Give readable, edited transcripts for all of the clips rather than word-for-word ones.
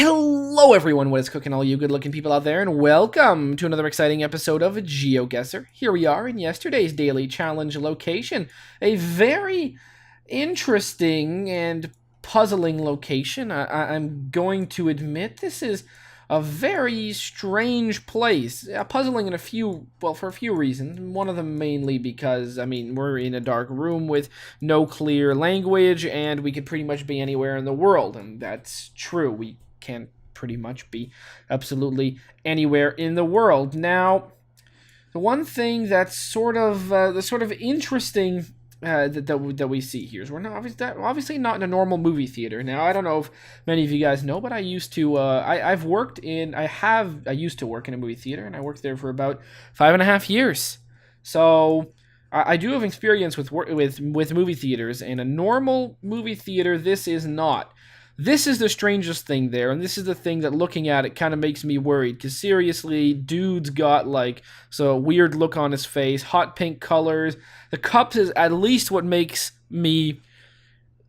Hello everyone, what is cooking, all you good-looking people out there, and welcome to another exciting episode of GeoGuessr. Here we are in yesterday's daily challenge location. A very interesting and puzzling location. I'm going to admit this is a very strange place. Puzzling in for a few reasons. One of them mainly because, we're in a dark room with no clear language, and we could pretty much be anywhere in the world, and that's true. We can pretty much be absolutely anywhere in the world. Now, the one thing that's sort of interesting that we see here is we're not obviously not in a normal movie theater. Now, I don't know if many of you guys know, but I used to I used to work in a movie theater, and I worked there for about 5.5 years. So I do have experience with movie theaters, and a normal movie theater this is not. This is the strangest thing there, and this is the thing that looking at it kind of makes me worried, because seriously, dude's got a weird look on his face, hot pink colors. The cups is at least what makes me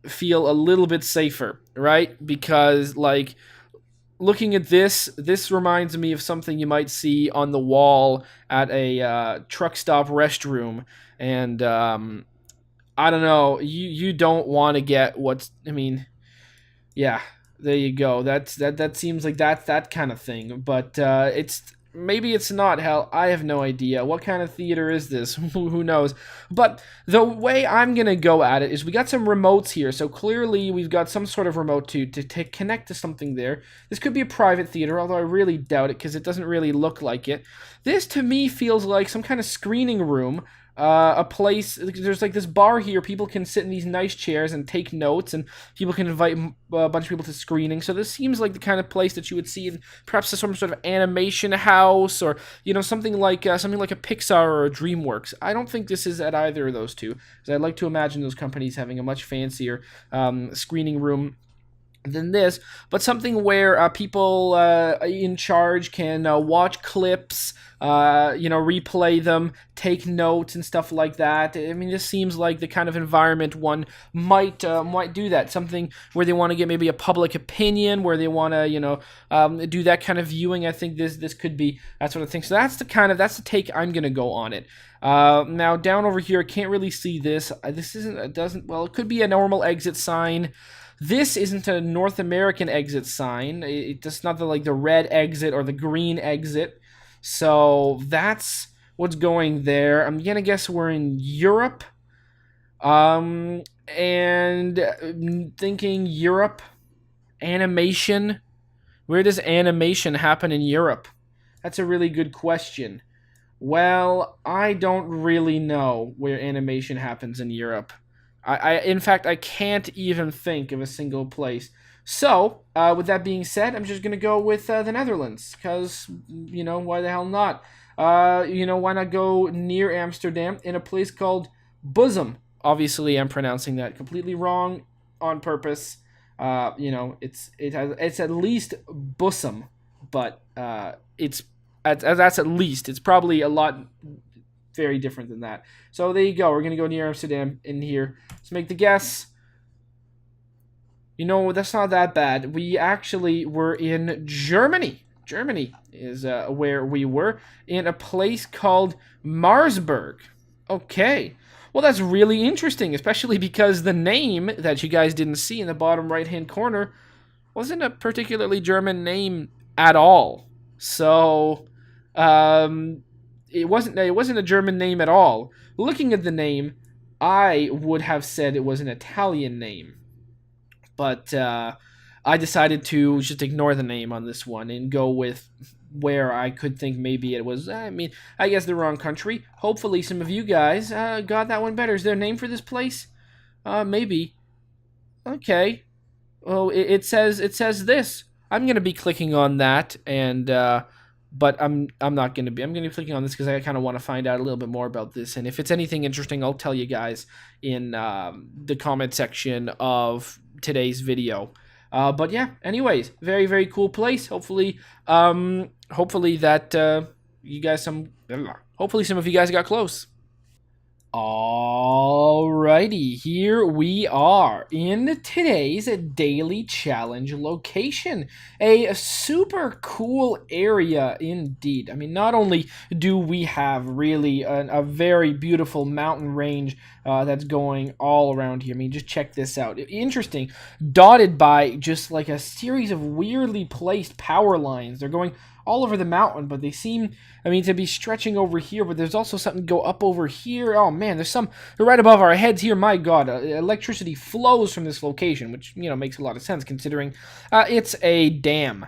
feel a little bit safer, right? Because, looking at this reminds me of something you might see on the wall at a truck stop restroom, and I don't know, you don't want to get yeah, there you go. That seems like that kind of thing. But maybe it's not. Hell, I have no idea. What kind of theater is this? Who knows? But the way I'm gonna go at it is we got some remotes here. So clearly we've got some sort of remote to connect to something there. This could be a private theater, although I really doubt it because it doesn't really look like it. This to me feels like some kind of screening room. A place, there's this bar here, people can sit in these nice chairs and take notes, and people can invite a bunch of people to screening. So this seems like the kind of place that you would see in perhaps some sort of animation house, or something like a Pixar or a DreamWorks. I don't think this is at either of those two, because I'd like to imagine those companies having a much fancier screening room than this, but something where people in charge can watch clips, replay them, take notes and stuff like that. I mean, this seems like the kind of environment one might do that. Something where they want to get maybe a public opinion, where they want to do that kind of viewing. I think this could be that sort of thing. So that's the take I'm gonna go on it. Now down over here, I can't really see this. It could be a normal exit sign. This isn't a North American exit sign. It's not the red exit or the green exit. So that's what's going there. I'm gonna guess we're in Europe. And thinking Europe, animation. Where does animation happen in Europe? That's a really good question. Well, I don't really know where animation happens in Europe. In fact, I can't even think of a single place. So, with that being said, I'm just going to go with the Netherlands, because, why the hell not? Why not go near Amsterdam in a place called Bosom? Obviously, I'm pronouncing that completely wrong on purpose. It's at least Bosom, but that's at least. It's probably a lot very different than that. So there you go. We're going to go near Amsterdam in here. Let's make the guess. That's not that bad. We actually were in Germany. Germany is where we were, in a place called Marsburg. Okay. Well, that's really interesting, especially because the name that you guys didn't see in the bottom right-hand corner wasn't a particularly German name at all. So, it wasn't a German name at all. Looking at the name, I would have said it was an Italian name. But I decided to just ignore the name on this one and go with where I could think maybe it was, I guess the wrong country. Hopefully some of you guys got that one better. Is there a name for this place? Maybe. Okay. Well, it says this. I'm going to be clicking on that, and but I'm not going to be. I'm going to be clicking on this because I kind of want to find out a little bit more about this. And if it's anything interesting, I'll tell you guys in the comment section of today's video. But yeah, anyways, very, very cool place. Hopefully that hopefully some of you guys got close. Alrighty, here we are in today's daily challenge location. A super cool area indeed. I mean, not only do we have really a very beautiful mountain range that's going all around here. I mean, just check this out. Interesting, dotted by just like a series of weirdly placed power lines. They're going all over the mountain, but they seem, I mean, to be stretching over here, but there's also something go up over here. Oh man, there's some right above our heads here. My god, electricity flows from this location, which, you know, makes a lot of sense considering it's a dam,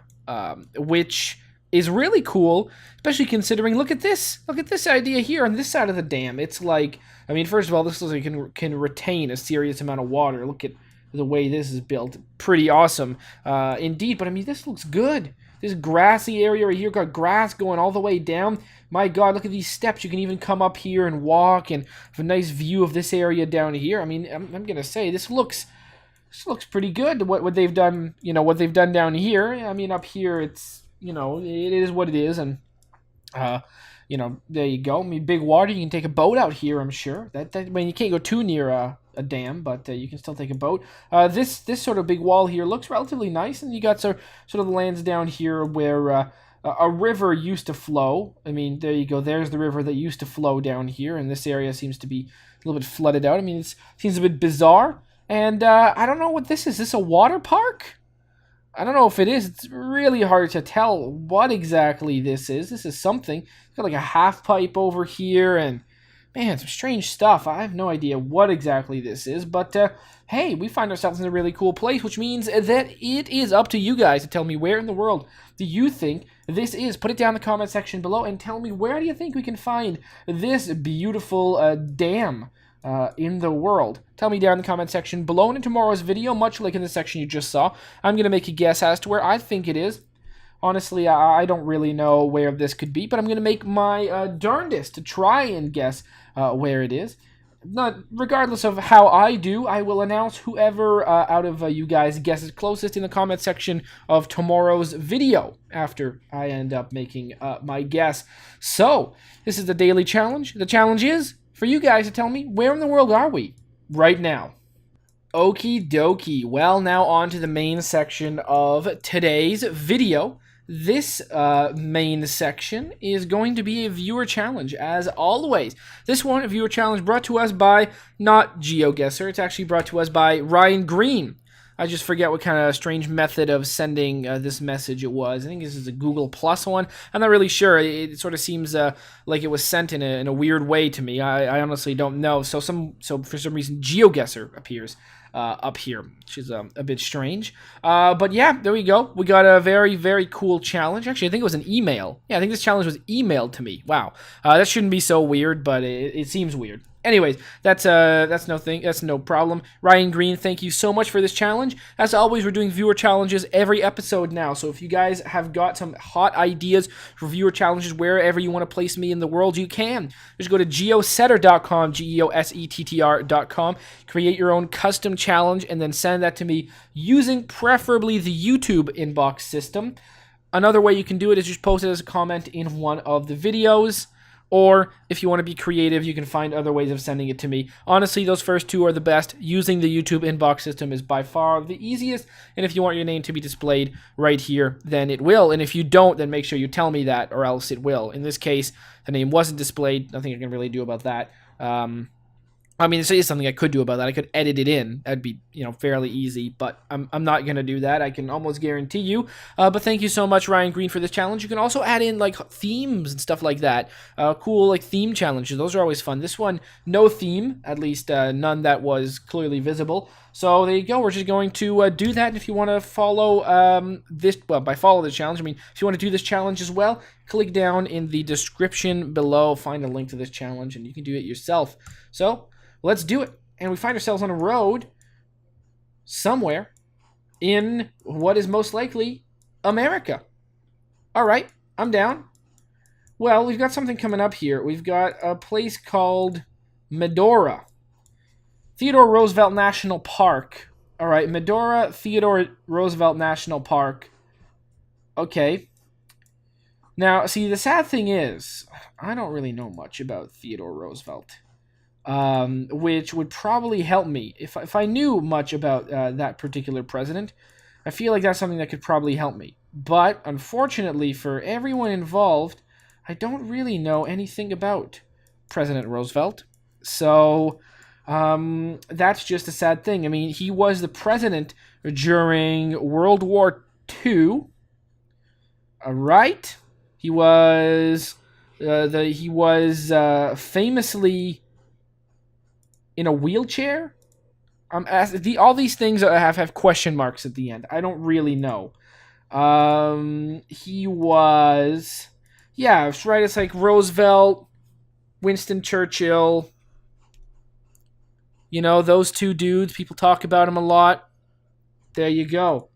which is really cool, especially considering, look at this idea here on this side of the dam. It's like, I mean, first of all, this looks like it can retain a serious amount of water. Look at the way this is built. Pretty awesome indeed, but I mean, this looks good. This grassy area right here, got grass going all the way down. My god, look at these steps. You can even come up here and walk and have a nice view of this area down here. I mean, I'm going to say this looks pretty good, what they've done, you know, what they've done down here. I mean, up here, it's, you know, it is what it is, and you know, there you go. I mean, big water. You can take a boat out here, I'm sure. I mean, you can't go too near a dam, but you can still take a boat. This sort of big wall here looks relatively nice, and you got sort of the lands down here where a river used to flow. I mean, there you go. There's the river that used to flow down here, and this area seems to be a little bit flooded out. I mean, it seems a bit bizarre, and I don't know what this is. Is this a water park? I don't know if it is. It's really hard to tell what exactly this is. This is something. It's got like a half pipe over here, and man, some strange stuff. I have no idea what exactly this is, but hey, we find ourselves in a really cool place, which means that it is up to you guys to tell me where in the world do you think this is. Put it down in the comment section below and tell me, where do you think we can find this beautiful dam in the world. Tell me down in the comment section below, and in tomorrow's video, much like in the section you just saw, I'm going to make a guess as to where I think it is. Honestly, I don't really know where this could be, but I'm going to make my darndest to try and guess where it is. Regardless of how I do, I will announce whoever out of you guys guesses closest in the comment section of tomorrow's video after I end up making my guess. So, this is the daily challenge. The challenge is for you guys to tell me, where in the world are we right now? Okie dokie. Well, now on to the main section of today's video. This main section is going to be a viewer challenge, as always. This one, a viewer challenge brought to us by not GeoGuessr. It's actually brought to us by Ryan Green. I just forget what kind of strange method of sending this message it was. I think this is a Google Plus one. I'm not really sure. It sort of seems like it was sent in a weird way to me. I honestly don't know. So for some reason, GeoGuessr appears up here, which is a bit strange. But yeah, there we go. We got a very, very cool challenge. Actually, I think it was an email. Yeah, I think this challenge was emailed to me. Wow. That shouldn't be so weird, but it seems weird. Anyways, that's no problem. Ryan Green, thank you so much for this challenge. As always, we're doing viewer challenges every episode now. So if you guys have got some hot ideas for viewer challenges wherever you want to place me in the world, you can. Just go to geosetter.com, geosettr.com, create your own custom challenge, and then send that to me using preferably the YouTube inbox system. Another way you can do it is just post it as a comment in one of the videos. Or if you want to be creative, you can find other ways of sending it to me. Honestly, those first two are the best. Using the YouTube inbox system is by far the easiest. And if you want your name to be displayed right here, then it will. And if you don't, then make sure you tell me that, or else it will. In this case, the name wasn't displayed. Nothing I can really do about that. I mean, there is something I could do about that. I could edit it in. That'd be, you know, fairly easy, but I'm not going to do that. I can almost guarantee you. But thank you so much, Ryan Green, for this challenge. You can also add in, like, themes and stuff like that. Cool, like, theme challenges. Those are always fun. This one, no theme, at least none that was clearly visible. So there you go. We're just going to do that. And if you want to follow this, well, by follow the challenge, I mean, if you want to do this challenge as well, click down in the description below, find a link to this challenge, and you can do it yourself. So let's do it. And we find ourselves on a road somewhere in what is most likely America. All right, I'm down. Well, we've got something coming up here. We've got a place called Medora. Theodore Roosevelt National Park. All right, Medora Theodore Roosevelt National Park. Okay. Now, see, the sad thing is, I don't really know much about Theodore Roosevelt. which would probably help me if I knew much about that particular president. I feel like that's something that could probably help me. But unfortunately for everyone involved, I don't really know anything about President Roosevelt. So that's just a sad thing. I mean, he was the president during World War II. Right? He was famously in a wheelchair. All these things have question marks at the end. I don't really know. He was, yeah, it's right. It's like Roosevelt, Winston Churchill. You know, those two dudes. People talk about him a lot. There you go.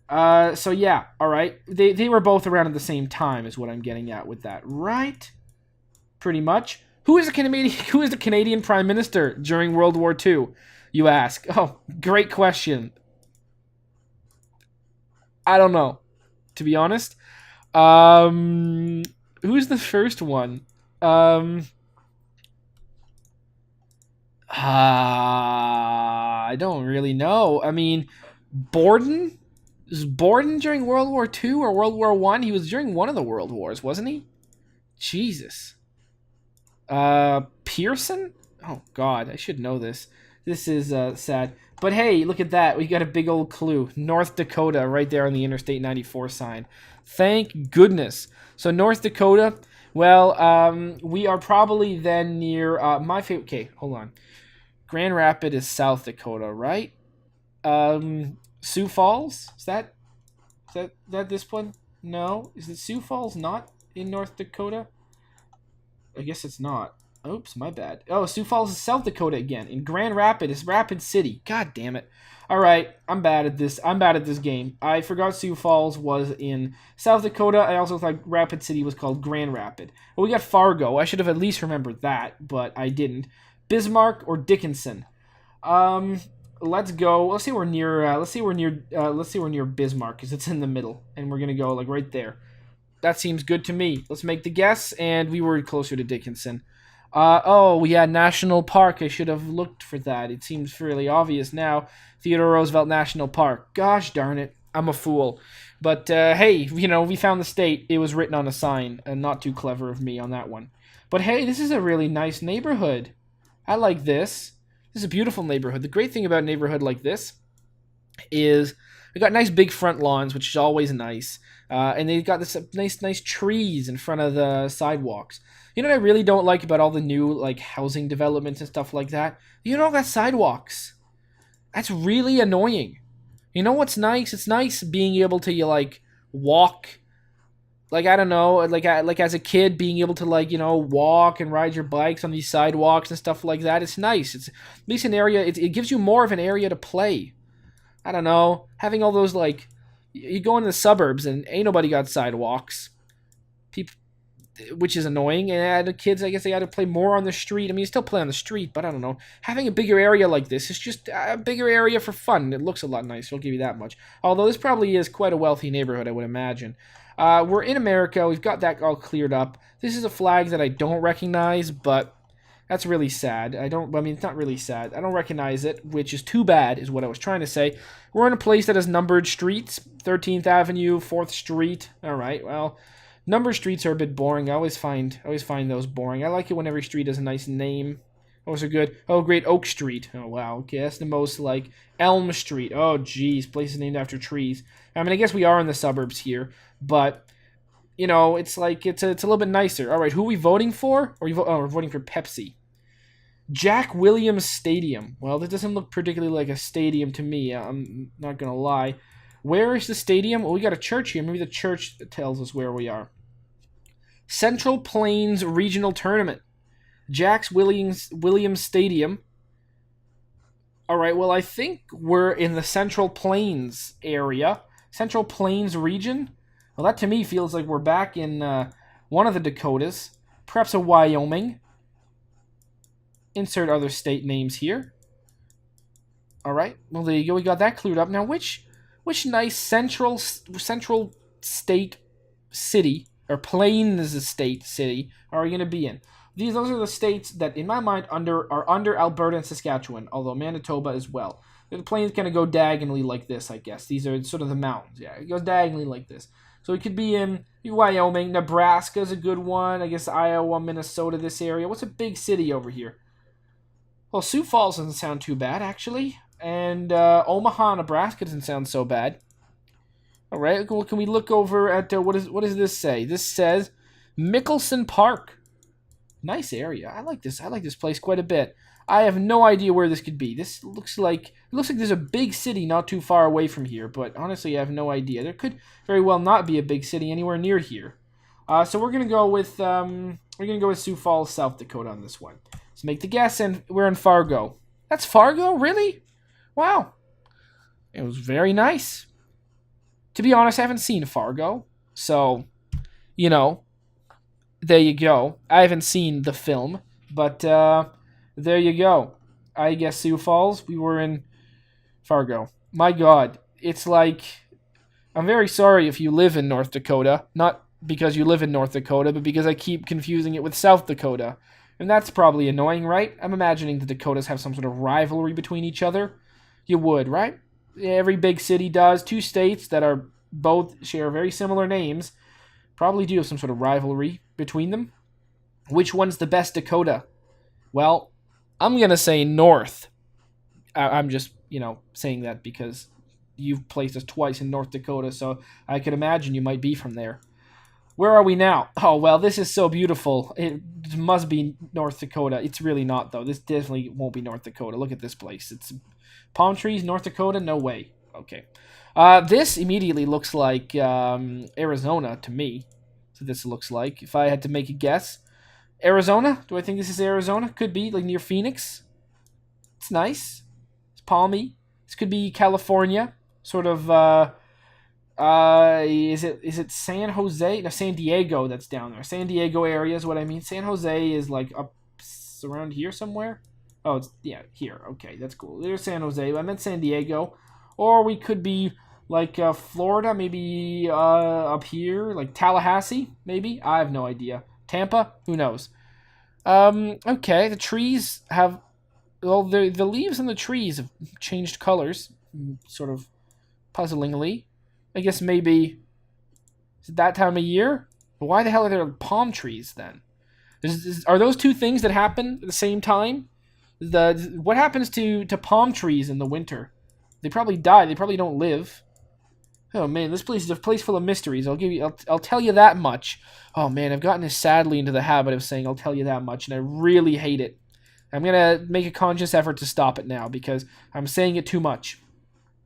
So yeah, all right. They were both around at the same time, is what I'm getting at with that, right? Pretty much. Who is the Canadian? Who is the Canadian Prime Minister during World War II? You ask. Oh, great question. I don't know, to be honest. Who's the first one? I don't really know. I mean, Borden? Was Borden during World War II or World War One? He was during one of the World Wars, wasn't he? Jesus. Pearson? Oh God, I should know this. This is sad. But hey, look at that. We got a big old clue. North Dakota, right there on the Interstate 94 sign. Thank goodness. So North Dakota. Well, we are probably then near my favorite. Okay, hold on. Grand Rapids is South Dakota, right? Sioux Falls? Is that this one? No. Is it Sioux Falls not in North Dakota? I guess it's not. Oops, my bad. Oh, Sioux Falls is South Dakota again. In Grand Rapids is Rapid City. God damn it. All right, I'm bad at this. I'm bad at this game. I forgot Sioux Falls was in South Dakota. I also thought Rapid City was called Grand Rapid. Well, we got Fargo. I should have at least remembered that, but I didn't. Bismarck or Dickinson? Let's go. Let's say we're near. Let's say we're near Bismarck because it's in the middle, and we're gonna go like right there. That seems good to me. Let's make the guess, and we were closer to Dickinson. Oh, yeah, National Park. I should have looked for that. It seems fairly obvious now. Theodore Roosevelt National Park. Gosh darn it. I'm a fool. But, hey, you know, we found the state. It was written on a sign, and not too clever of me on that one. But, hey, this is a really nice neighborhood. I like this. This is a beautiful neighborhood. The great thing about a neighborhood like this is we got nice big front lawns, which is always nice. And they've got this nice trees in front of the sidewalks. You know what I really don't like about all the new like housing developments and stuff like that? You don't got sidewalks. That's really annoying. You know what's nice? It's nice being able to like walk. Like I don't know, like as a kid being able to like walk and ride your bikes on these sidewalks and stuff like that. It's nice. It's at least an area. It gives you more of an area to play. I don't know, having all those like, you go into the suburbs and ain't nobody got sidewalks, people, which is annoying. And the kids, I guess they got to play more on the street. I mean, you still play on the street, but I don't know. Having a bigger area like this is just a bigger area for fun. It looks a lot nicer. I'll give you that much. Although this probably is quite a wealthy neighborhood, I would imagine. We're in America. We've got that all cleared up. This is a flag that I don't recognize, but that's really sad. I mean, it's not really sad. I don't recognize it, which is too bad, is what I was trying to say. We're in a place that has numbered streets. 13th Avenue, 4th Street. All right, well, numbered streets are a bit boring. I always find those boring. I like it when every street has a nice name. Those are good. Oh, great, Oak Street. Oh, wow. Okay, that's the most, like, Elm Street. Oh, geez, place is named after trees. I mean, I guess we are in the suburbs here, but it's like, it's a little bit nicer. All right, who are we voting for? We're voting for Pepsi. Jack Williams Stadium. Well, that doesn't look particularly like a stadium to me. I'm not going to lie. Where is the stadium? Well, we got a church here. Maybe the church tells us where we are. Central Plains Regional Tournament. Jack Williams Stadium. All right, well, I think we're in the Central Plains area. Central Plains region. Well, that to me feels like we're back in one of the Dakotas. Perhaps a Wyoming. Insert other state names here. All right. Well, there you go. We got that cleared up. Now, which nice central state city or plains state city are we going to be in? Those are the states that, in my mind, are under Alberta and Saskatchewan, although Manitoba as well. The plains kind of go diagonally like this, I guess. These are sort of the mountains. Yeah, it goes diagonally like this. So it could be in Wyoming. Nebraska is a good one. I guess Iowa, Minnesota, this area. What's a big city over here? Well, Sioux Falls doesn't sound too bad, actually. And Omaha, Nebraska doesn't sound so bad. All right, well, can we look over at, what does this say? This says Mickelson Park. Nice area. I like this. I like this place quite a bit. I have no idea where this could be. This looks like there's a big city not too far away from here, but honestly, I have no idea. There could very well not be a big city anywhere near here. So we're gonna go with Sioux Falls, South Dakota on this one. So make the guess, and we're in Fargo. That's Fargo, really? Wow. It was very nice. To be honest, I haven't seen Fargo, so you know. There you go. I haven't seen the film, but there you go. I guess Sioux Falls. We were in Fargo. My God, it's like, I'm very sorry if you live in North Dakota. Not because you live in North Dakota, but because I keep confusing it with South Dakota. And that's probably annoying, right? I'm imagining the Dakotas have some sort of rivalry between each other. You would, right? Every big city does. Two states that are both share very similar names probably do have some sort of rivalry between them. Which one's the best Dakota? Well, I'm going to say North. I'm just, saying that because you've placed us twice in North Dakota, so I could imagine you might be from there. Where are we now? Oh, well, this is so beautiful. It must be North Dakota. It's really not, though. This definitely won't be North Dakota. Look at this place. It's palm trees, North Dakota? No way. Okay. This immediately looks like Arizona to me. So this looks like, if I had to make a guess. Arizona? Do I think this is Arizona? Could be, like near Phoenix. It's nice. It's palmy. This could be California. Sort of, is it San Jose? No, San Diego that's down there. San Diego area is what I mean. San Jose is like up around here somewhere. Oh, it's, yeah, here. Okay, that's cool. There's San Jose. I meant San Diego. Or we could be like Florida, maybe up here, like Tallahassee, maybe? I have no idea. Tampa? Who knows? Okay, the trees have... Well, the leaves on the trees have changed colors, sort of puzzlingly. I guess maybe... Is it that time of year? But why the hell are there palm trees, then? Are those two things that happen at the same time? What happens to palm trees in the winter? They probably die. They probably don't live. Oh man, this place is a place full of mysteries. I'll tell you that much. Oh man, I've gotten sadly into the habit of saying I'll tell you that much, and I really hate it. I'm gonna make a conscious effort to stop it now because I'm saying it too much.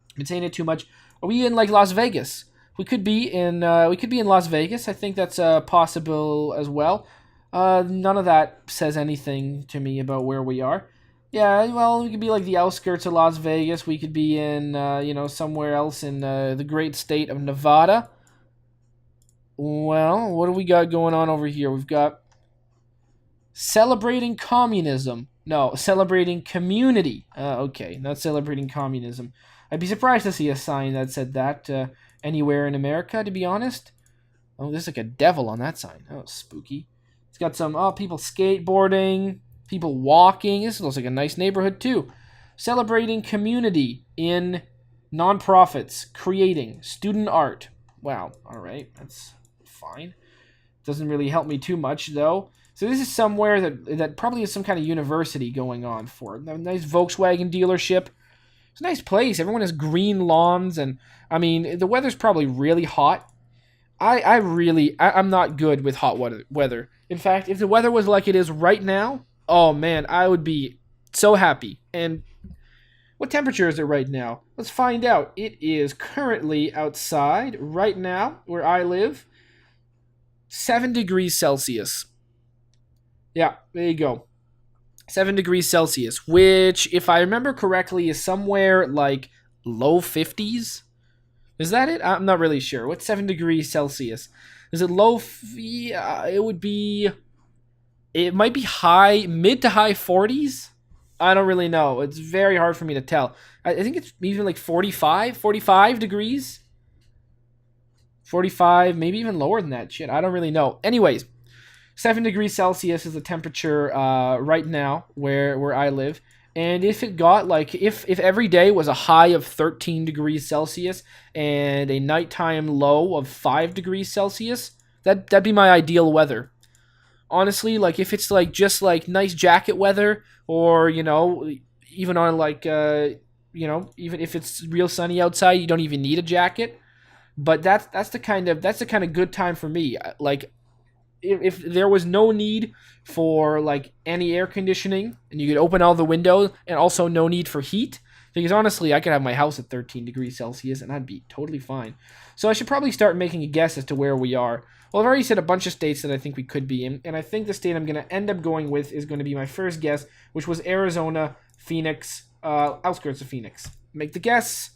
I've been saying it too much. Are we in like Las Vegas? We could be in Las Vegas. I think that's possible as well. None of that says anything to me about where we are. Yeah, well, we could be like the outskirts of Las Vegas. We could be in, somewhere else in the great state of Nevada. Well, what do we got going on over here? We've got celebrating communism. No, celebrating community. Okay, not celebrating communism. I'd be surprised to see a sign that said that anywhere in America, to be honest. Oh, there's like a devil on that sign. Oh, spooky. It's got some, people skateboarding. People walking. This looks like a nice neighborhood, too. Celebrating community in nonprofits. Creating. Student art. Wow. All right. That's fine. Doesn't really help me too much, though. So this is somewhere that probably has some kind of university going on for it. A nice Volkswagen dealership. It's a nice place. Everyone has green lawns. And, I mean, the weather's probably really hot. I'm not good with hot weather. In fact, if the weather was like it is right now, oh man, I would be so happy. And what temperature is it right now? Let's find out. It is currently outside, right now, where I live, 7 degrees Celsius. Yeah, there you go. 7 degrees Celsius, which, if I remember correctly, is somewhere like low 50s. Is that it? I'm not really sure. What's 7 degrees Celsius? Is it low? It would be... It might be mid to high 40s. I don't really know. It's very hard for me to tell. I think it's even like 45 degrees. 45, maybe even lower than that. Shit, I don't really know. Anyways, 7 degrees Celsius is the temperature right now where I live. And if it got like if every day was a high of 13 degrees Celsius and a nighttime low of 5 degrees Celsius, that'd be my ideal weather. Honestly, like if it's like just like nice jacket weather, or even on like even if it's real sunny outside, you don't even need a jacket. But that's the kind of good time for me. Like if there was no need for like any air conditioning and you could open all the windows, and also no need for heat, because honestly I could have my house at 13 degrees Celsius and I'd be totally fine. So I should probably start making a guess as to where we are. Well, I've already said a bunch of states that I think we could be in, and I think the state I'm going to end up going with is going to be my first guess, which was Arizona, Phoenix, outskirts of Phoenix. Make the guess.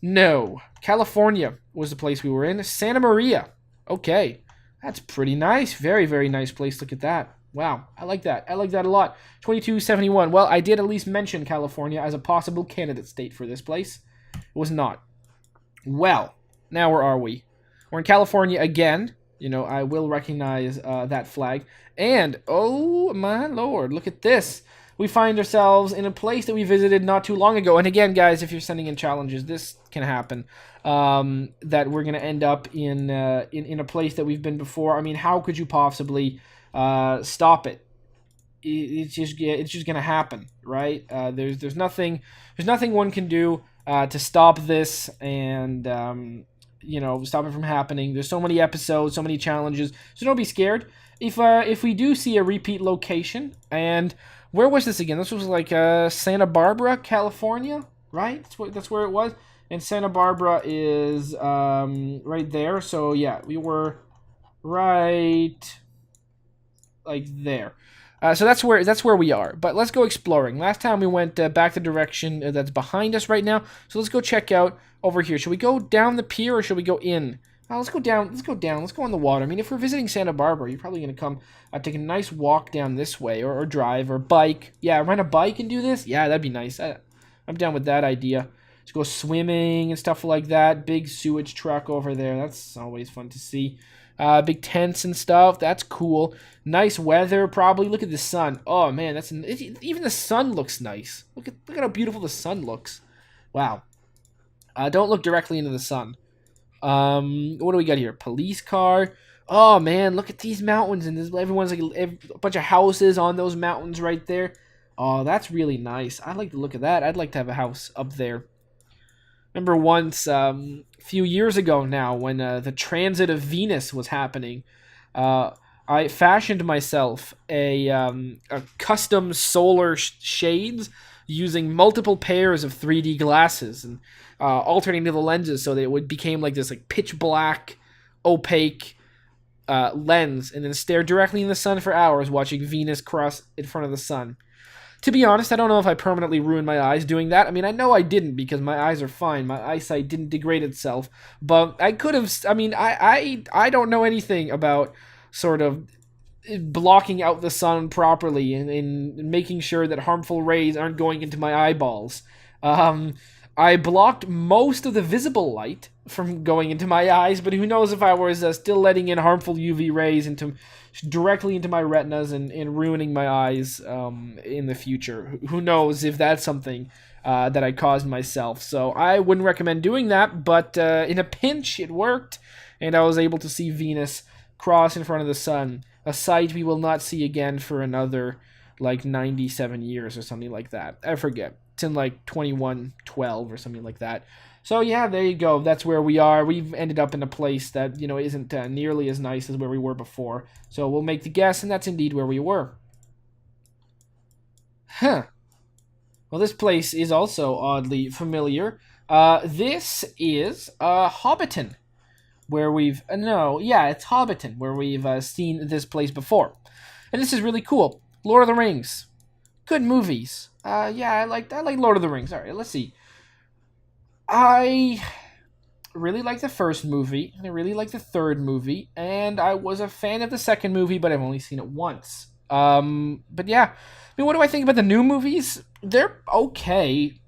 No. California was the place we were in. Santa Maria. Okay. That's pretty nice. Very, very nice place. Look at that. Wow. I like that. I like that a lot. 2271. Well, I did at least mention California as a possible candidate state for this place. It was not. Well, now where are we? We're in California again. I will recognize that flag. And, oh my lord, look at this. We find ourselves in a place that we visited not too long ago. And again, guys, if you're sending in challenges, this can happen. That we're going to end up in a place that we've been before. I mean, how could you possibly stop it? It's just going to happen, right? There's nothing one can do to stop this and stop it from happening. There's so many episodes, so many challenges, so don't be scared. If we do see a repeat location, and where was this again? This was like Santa Barbara, California, right? That's where it was. And Santa Barbara is right there. So yeah, we were right like there. So that's where we are. But let's go exploring. Last time we went back the direction that's behind us right now. So let's go check out over here. Should we go down the pier or should we go in? Let's go down. Let's go down. Let's go on the water. I mean, if we're visiting Santa Barbara, you're probably going to come take a nice walk down this way, or drive, or bike. Yeah, rent a bike and do this. Yeah, that'd be nice. I'm down with that idea. Let's go swimming and stuff like that. Big sewage truck over there. That's always fun to see. Big tents and stuff. That's cool. Nice weather, probably. Look at the sun. Oh man, even the sun looks nice. Look at how beautiful the sun looks. Wow. Don't look directly into the sun. What do we got here? Police car. Oh man, look at these mountains, and everyone's like a bunch of houses on those mountains right there. Oh, that's really nice. I like the look of that. I'd like to have a house up there. Remember once, a few years ago now, when the transit of Venus was happening, I fashioned myself a custom solar shades using multiple pairs of 3D glasses and alternating the lenses so that it became like this like pitch black, opaque lens, and then stare directly in the sun for hours watching Venus cross in front of the sun. To be honest, I don't know if I permanently ruined my eyes doing that. I mean, I know I didn't because my eyes are fine. My eyesight didn't degrade itself. But I could have... I mean, I don't know anything about sort of blocking out the sun properly and making sure that harmful rays aren't going into my eyeballs. I blocked most of the visible light from going into my eyes, but who knows if I was still letting in harmful UV rays directly into my retinas and ruining my eyes in the future. Who knows if that's something that I caused myself. So I wouldn't recommend doing that, but in a pinch, it worked, and I was able to see Venus cross in front of the sun, a sight we will not see again for another, 97 years or something like that. I forget. It's in, 2112 or something like that. So, yeah, there you go. That's where we are. We've ended up in a place that, isn't nearly as nice as where we were before. So we'll make the guess, and that's indeed where we were. Huh. Well, this place is also oddly familiar. This is Hobbiton, where we've... it's Hobbiton, where we've seen this place before. And this is really cool. Lord of the Rings. Good movies. I like Lord of the Rings. All right, let's see. I really like the first movie, and I really like the third movie, and I was a fan of the second movie, but I've only seen it once. But yeah, I mean, what do I think about the new movies? They're okay,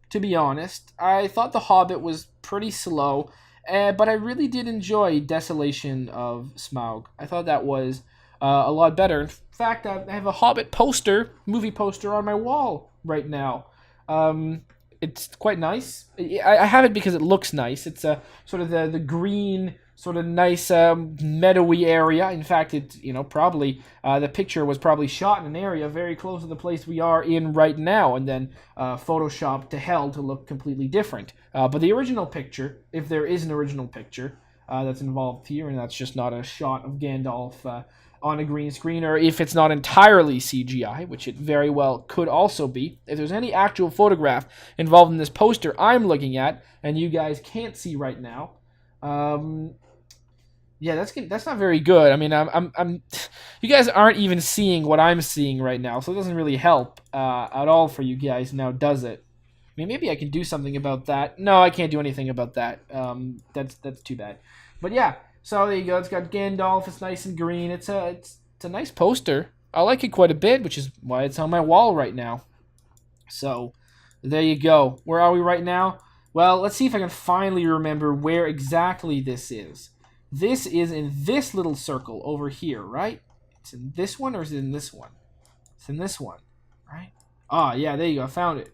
to be honest. I thought The Hobbit was pretty slow, but I really did enjoy Desolation of Smaug. I thought that was a lot better. In fact, I have a Hobbit poster, movie poster, on my wall right now. It's quite nice. I have it because it looks nice. It's sort of the green, sort of nice meadowy area. In fact, it probably the picture was probably shot in an area very close to the place we are in right now, and then photoshopped to hell to look completely different. But the original picture, if there is an original picture that's involved here, and that's just not a shot of Gandalf on a green screen, or if it's not entirely CGI, which it very well could also be. If there's any actual photograph involved in this poster I'm looking at, and you guys can't see right now, yeah, that's not very good. I mean, I'm you guys aren't even seeing what I'm seeing right now, so it doesn't really help at all for you guys now, does it? I mean, maybe I can do something about that. No, I can't do anything about that. That's too bad. But yeah. So there you go. It's got Gandalf. It's nice and green. It's a nice poster. I like it quite a bit, which is why it's on my wall right now. So there you go. Where are we right now? Well, let's see if I can finally remember where exactly this is. This is in this little circle over here, right? It's in this one, or is it in this one? It's in this one, right? Ah, yeah, there you go. I found it.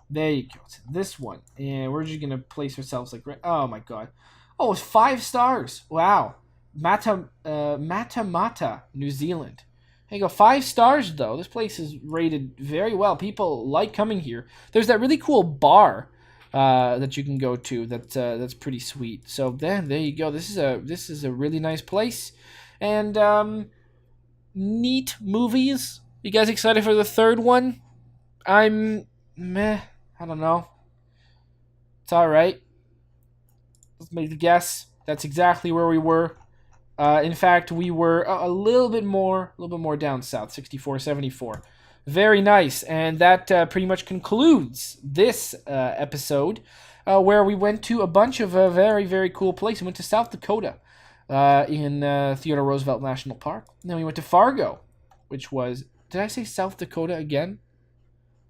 There you go. It's in this one. And we're just going to place ourselves like right. Oh, my God. Oh, it's 5 stars. Wow. Mata, New Zealand. There you go. 5 stars, though. This place is rated very well. People like coming here. There's that really cool bar that you can go to. That's pretty sweet. So there you go. This is a really nice place, and neat movies. You guys excited for the third one? I'm meh. I don't know. It's all right. Let's make the guess. That's exactly where we were. In fact, we were a little bit more down south, 64, 74. Very nice, and that pretty much concludes this episode, where we went to a bunch of very, very cool places. We went to South Dakota in Theodore Roosevelt National Park. And then we went to Fargo, which was... Did I say South Dakota again?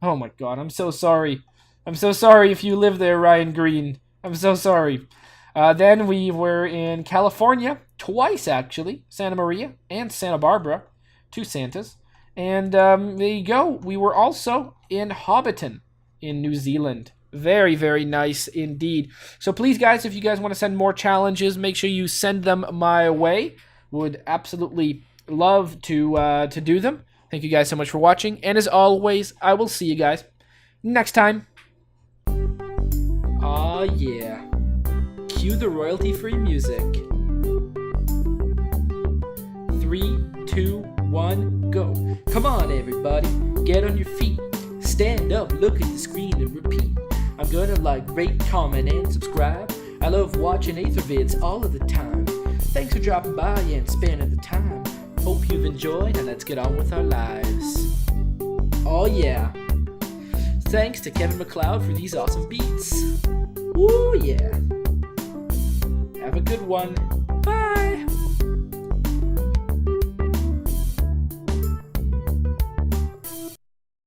Oh my God, I'm so sorry. I'm so sorry if you live there, Ryan Green. I'm so sorry. Then we were in California, twice actually, Santa Maria and Santa Barbara, 2 Santas. And there you go, we were also in Hobbiton in New Zealand. Very, very nice indeed. So please, guys, if you guys want to send more challenges, make sure you send them my way. Would absolutely love to do them. Thank you guys so much for watching. And as always, I will see you guys next time. Aw, yeah. Cue the royalty-free music. 3, 2, 1, go. Come on, everybody. Get on your feet. Stand up, look at the screen, and repeat. I'm gonna like, rate, comment, and subscribe. I love watching Ather vids all of the time. Thanks for dropping by and spending the time. Hope you've enjoyed, and let's get on with our lives. Oh, yeah. Thanks to Kevin MacLeod for these awesome beats. Ooh, yeah. Have a good one.